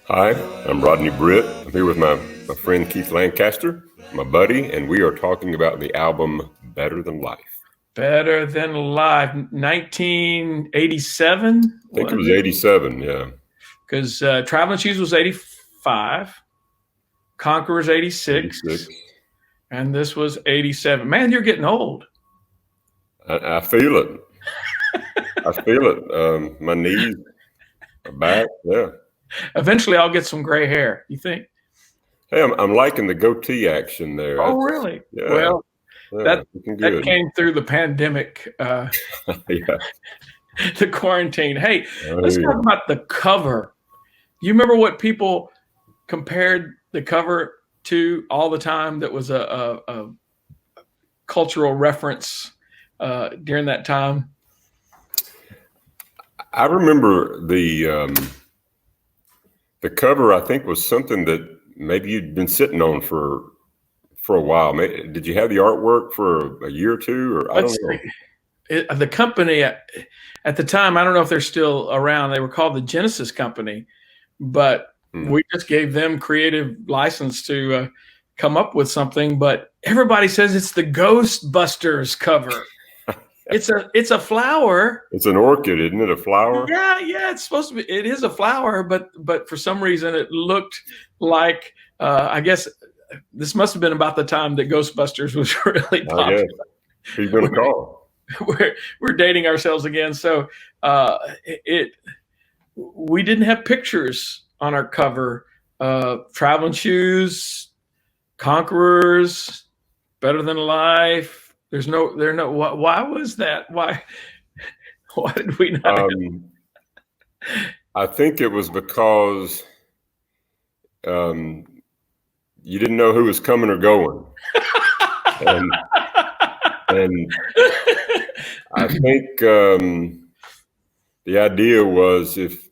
Hi, I'm Rodney Britt. I'm here with my friend Keith Lancaster, my buddy, and we are talking about the album Better Than Life. Better Than Life, 1987, I think it was was it? 87, yeah. Because Traveling Shoes was 85, Conqueror's 86, 86. and this was 87. Man, you're getting old. I feel it. I feel it. My knees, my back, yeah. Eventually, I'll get some gray hair. You think? Hey, I'm liking the goatee action there. Oh, really? Yeah, Well, yeah, that looking that good. came through the pandemic, Yeah. the quarantine. Hey, Oh, let's talk yeah. about the cover. You remember what people compared the cover to all the time? That was a cultural reference during that time. I remember the cover. I think was something that maybe you'd been sitting on for a while. Did you have the artwork for a year or two, or I Let's don't know? see. The company at the time, I don't know if they're still around. They were called the Genesis Company, but Hmm. we just gave them creative license to come up with something. But everybody says it's the Ghostbusters cover. It's a flower. It's an orchid, isn't it? A flower? Yeah, it's supposed to be. It is a flower, but for some reason it looked like. I guess this must have been about the time that Ghostbusters was really I guess. popular. Who you gonna call? We're dating ourselves again. So it we didn't have pictures on our cover. Traveling Shoes, Conquerors, Better Than Life. Why was that? Why did we not have? Um, I think it was because um, you didn't know who was coming or going, and and I think the idea was if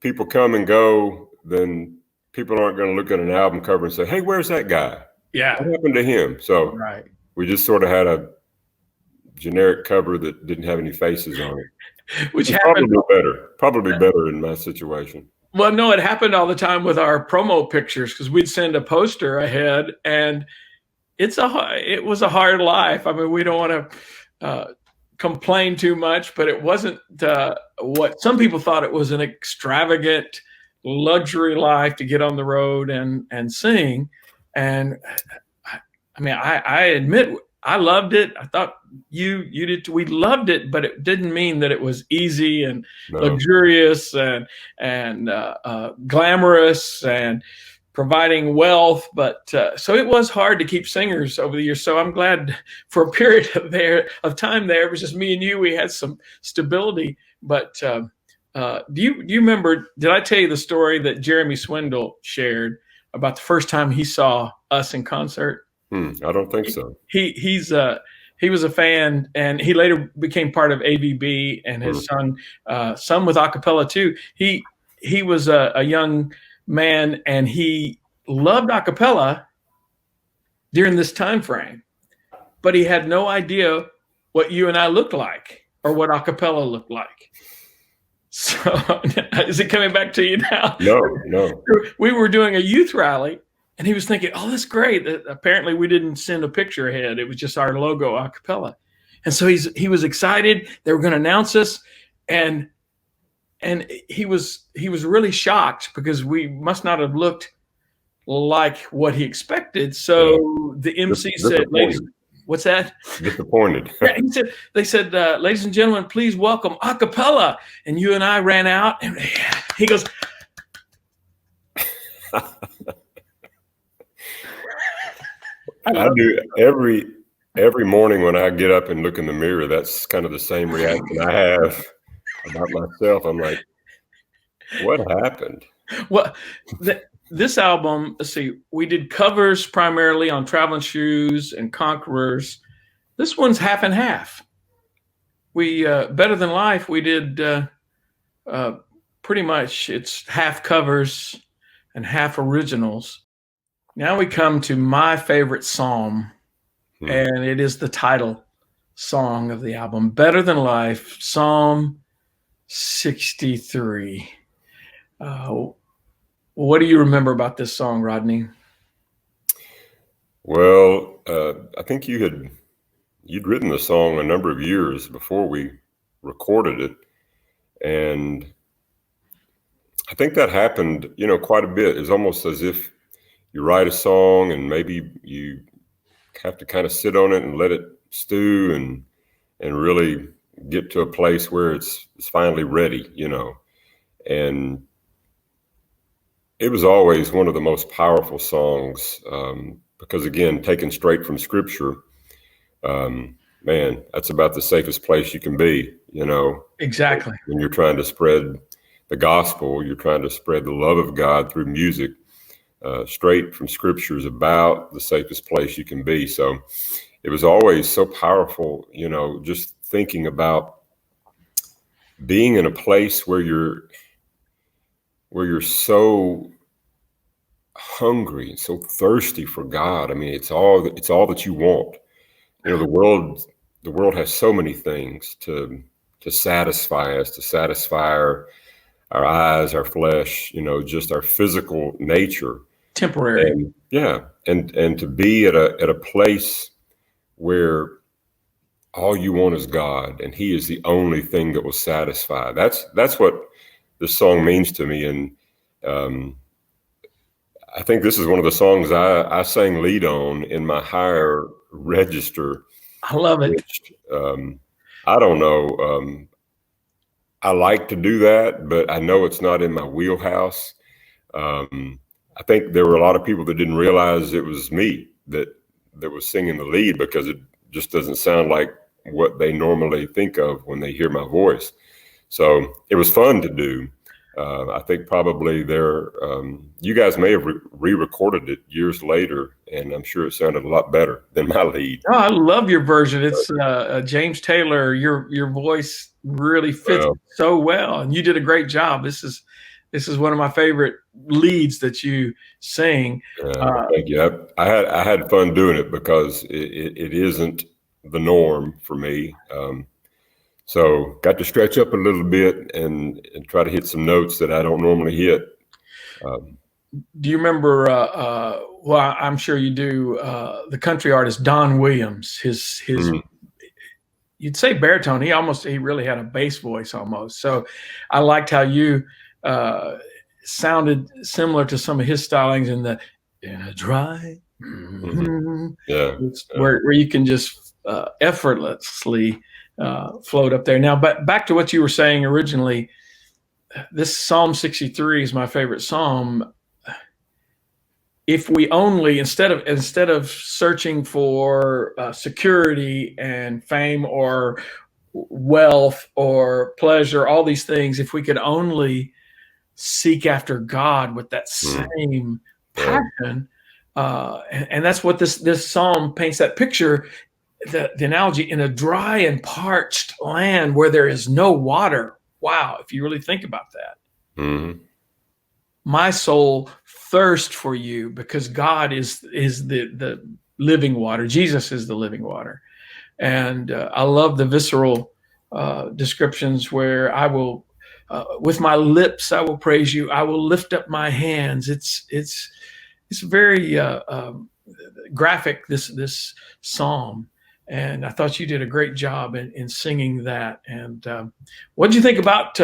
people come and go, then people aren't going to look at an album cover and say, "Hey, where's that guy? Yeah, What happened to him?" So right. we just sort of had a generic cover that didn't have any faces on it. Which It's happened. probably better in my situation. Well, no, it happened all the time with our promo pictures because we'd send a poster ahead, and it was a hard life. I mean, we don't want to complain too much, but it wasn't what some people thought. It was an extravagant luxury life to get on the road and sing. And I mean, I admit I loved it. I thought you did too. We loved it, but it didn't mean that it was easy and No. luxurious and glamorous and providing wealth. But so it was hard to keep singers over the years. So I'm glad for a period of time there, it was just me and you. We had some stability. But do you remember? Did I tell you the story that Jeremy Swindle shared about the first time he saw us in concert? I don't think so. He was a fan, and he later became part of AVB and has sung some with Acappella too. He was a young man, and he loved Acappella during this time frame, but he had no idea what you and I looked like or what Acappella looked like. So is it coming back to you now? No. We were doing a youth rally, and he was thinking, "Oh, that's great." Apparently, we didn't send a picture ahead; it was just our logo, Acappella. And so he was excited. They were going to announce us, and he was really shocked because we must not have looked like what he expected. So the MC said, "Ladies, what's that?" Disappointed. Yeah, they said, "Ladies and gentlemen, please welcome Acappella." And you and I ran out, and he goes, I do every morning when I get up and look in the mirror. That's kind of the same reaction I have about myself. I'm like, what happened? well, this album, let's see, we did covers primarily on Traveling Shoes and Conquerors. This one's half and half. We Better Than Life, we did pretty much, it's half covers and half originals. Now we come to my favorite psalm, and it is the title song of the album, Better Than Life, Psalm 63. What do you remember about this song, Rodney? Well, I think you'd written the song a number of years before we recorded it, and I think that happened, quite a bit. It's almost as if you write a song and maybe you have to kind of sit on it and let it stew and really get to a place where it's finally ready, And it was always one of the most powerful songs because, again, taken straight from Scripture, man, that's about the safest place you can be, Exactly. When you're trying to spread the gospel, you're trying to spread the love of God through music. Straight from Scripture is about the safest place you can be. So it was always so powerful, just thinking about being in a place where you're so hungry, so thirsty for God. I mean, it's all that you want. The world has so many things to satisfy us, to satisfy our eyes, our flesh, just our physical nature. Temporary. And yeah, and to be at a place where all you want is God, and He is the only thing that will satisfy. That's what this song means to me. And I think this is one of the songs I sang lead on in my higher register. I love it. Which I don't know. I like to do that, but I know it's not in my wheelhouse. I think there were a lot of people that didn't realize it was me that was singing the lead, because it just doesn't sound like what they normally think of when they hear my voice. So it was fun to do. I think probably you guys may have re-recorded it years later, and I'm sure it sounded a lot better than my lead. Oh, I love your version. It's James Taylor. Your voice really fits so well, and you did a great job. This is one of my favorite leads that you sing. Thank you. I had fun doing it because it isn't the norm for me. So got to stretch up a little bit and try to hit some notes that I don't normally hit. Do you remember, well, I'm sure you do, the country artist Don Williams, his you'd say baritone. He really had a bass voice almost. So I liked how you sounded similar to some of his stylings in a dry, where you can just effortlessly float up there. Now, but back to what you were saying originally, this Psalm 63 is my favorite psalm. If we only, instead of searching for security and fame or wealth or pleasure, all these things, if we could only seek after God with that same passion, and that's what this psalm paints, that picture, the analogy, in a dry and parched land where there is no water. Wow, if you really think about that. My soul thirsts for you, because God is the living water. Jesus is the living water. And I love the visceral descriptions where I will, with my lips, I will praise you. I will lift up my hands. It's very graphic, this psalm. And I thought you did a great job in singing that. And what did you think about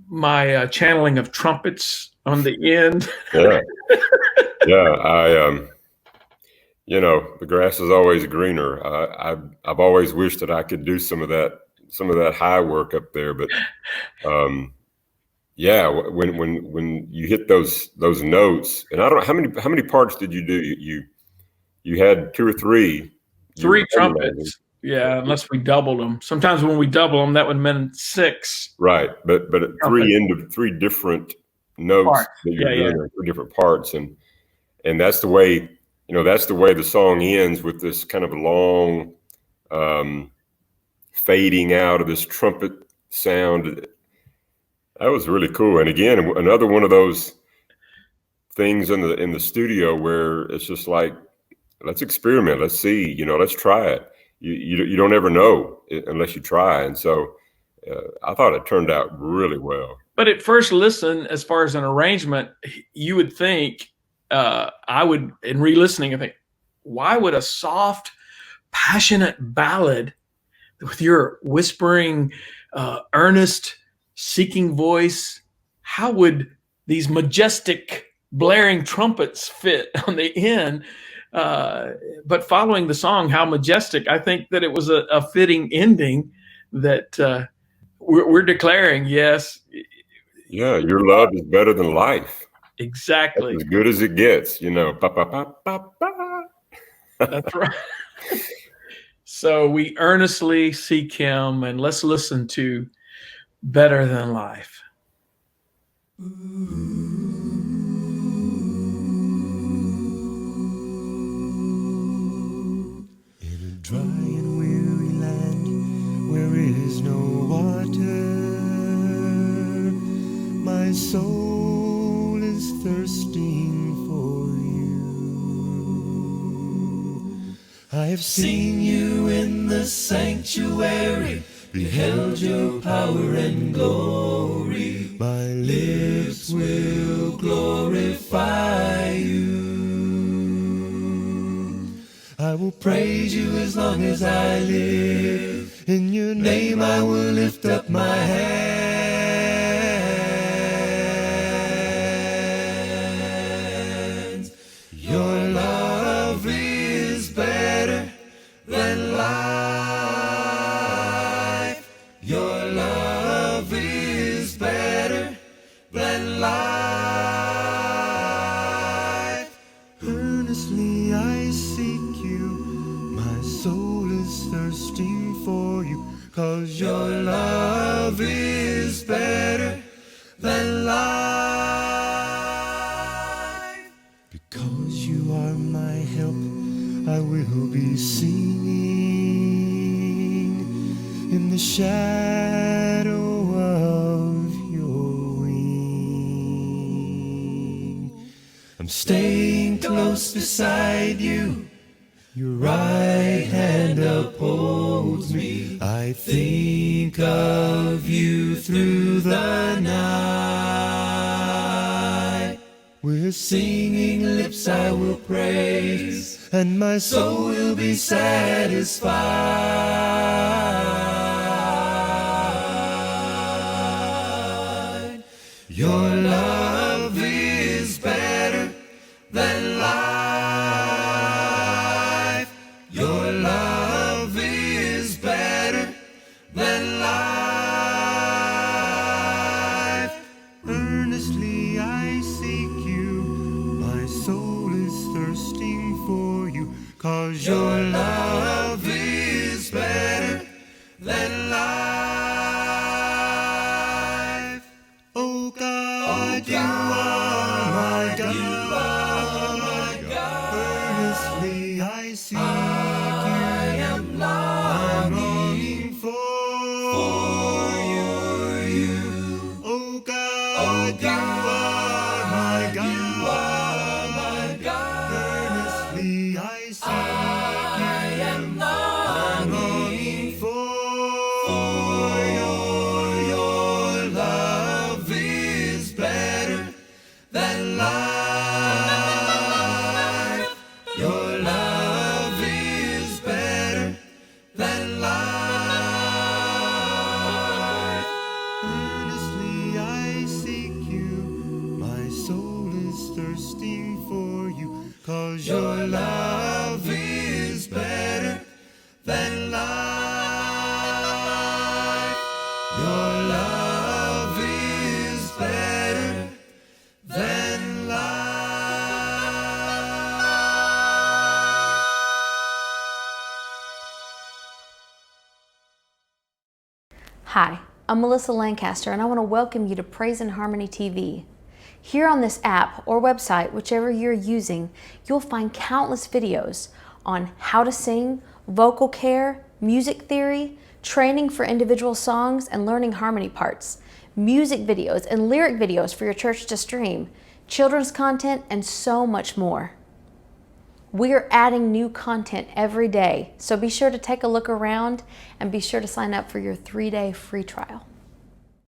my channeling of trumpets on the end? The grass is always greener. I've always wished that I could do some of that high work up there, but when you hit those notes, and I don't know how many parts did you do? You had 2 or 3. 3 trumpets. Yeah, unless we doubled them. Sometimes when we double them, that would mean 6. Right, but 3 different notes parts. That you're doing, 3 different parts, and that's the way the song ends, with this kind of long fading out of this trumpet sound. That was really cool. And again, another one of those things in the studio where it's just like, let's experiment, let's see, let's try it. You don't ever know unless you try. And so I thought it turned out really well. But at first listen, as far as an arrangement, you would think, I would, in re-listening, I think, why would a soft, passionate ballad with your whispering, earnest, seeking voice, how would these majestic, blaring trumpets fit on the end? But following the song, How Majestic, I think that it was a fitting ending that we're declaring, yes. Yeah, your love is better than life. Exactly. That's as good as it gets, you know. Pa, pa, pa, pa, pa. That's right. So we earnestly seek him, and let's listen to Better Than Life. In a dry and weary land where is no water, my soul is thirsting for you. I have seen you in the sanctuary, beheld your power and glory. My lips will glorify you. I will praise you as long as I live. In your name I will lift up my hands. Your love is better than life. Your love is better than life. Earnestly I seek you, my soul is thirsting for you, 'cause your love is better than life. Because you are my help, I will be singing in the shadow of your wing. I'm staying close beside you, your right hand upholds me. I think of you through the night. With singing lips I will praise, and my soul will be satisfied. Your love is better than life. Your love is better than life. Earnestly I seek you, my soul is thirsting for you, 'cause your love is better than life. Oh God, you are my God. You are my God. Earnestly I seek you. I am longing for you. Oh God, you are my God. You are my God. Earnestly I seek you. I am longing for your love is better than life. Your love is better than life. Earnestly I seek you, my soul is thirsting for you, 'cause your love is better than life. Your love is better than life. Hi, I'm Melissa Lancaster, and I want to welcome you to Praise and Harmony TV. Here on this app or website, whichever you're using, you'll find countless videos on how to sing, vocal care, music theory, training for individual songs, and learning harmony parts, music videos and lyric videos for your church to stream, children's content, and so much more. We are adding new content every day, so be sure to take a look around and be sure to sign up for your 3-day free trial.